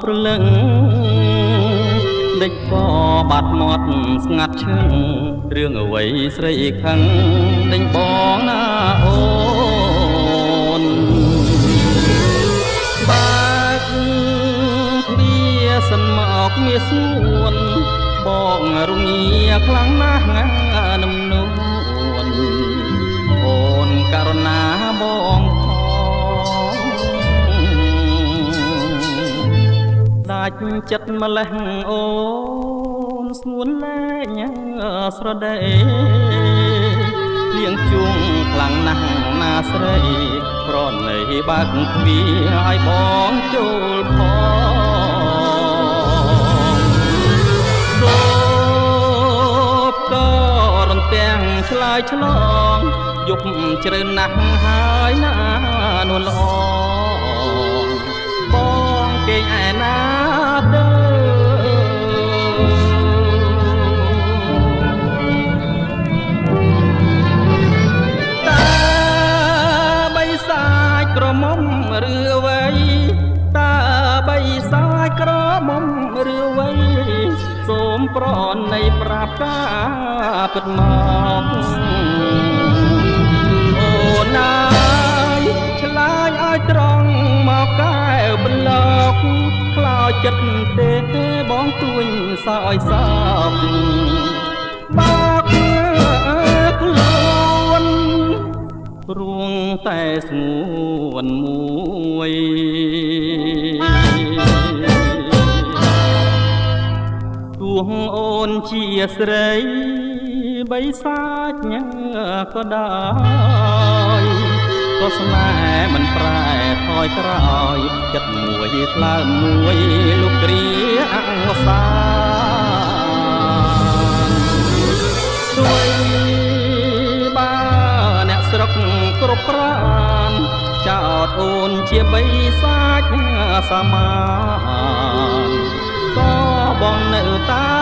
ព្រលឹងដេចបបាត់មាត់ស្ងាត់ឈឹងរឿងអ្វីស្រីខឹងដេញបងណាអូនបើកទ្វារសិនមកមាសស្ងួនបងរងាខ្លាំងណាស់នំនួនអូនករណាបងដាច់ចិត្តម្លេះអូនស្ងួនលែងស្រដីលៀងជួងខ្លាំងណាស់ណាស្រីប្រណីបើកទ្វារឲ្យបងចូលផងសូបក៏រន្ទាំងឆ្លើយឆ្លងយប់ជ្រៅណាស់ហើយណានួនល្អបងគេឯណាទៅតាបីសាច់ក្រមុំឬអ្វីតាបីសាច់ក្រមុំឬអ្វីសូមប្រណីប្រាប់ការពិតមកអូនណាយឆ្លើយឲ្យត្រង់មកកែវប្លុកខ្លោចចិត្តទេបងទួញសោយសោកបាក់ខ្លួនរួងតែស្ងួនមួយទោះអូនជាស្រីបីសាច់ញ៉ាក៏ដោយក៏ស្នេហ៍មិនប្រែថយក្រោយចិត្តមួយថ្លើមមួយលោកគ្រាអង្សាដោយបើអ្នកស្រុកគ្រប់ប្រានចោតអូនជាបីសាច់សាមានក៏បងនៅតា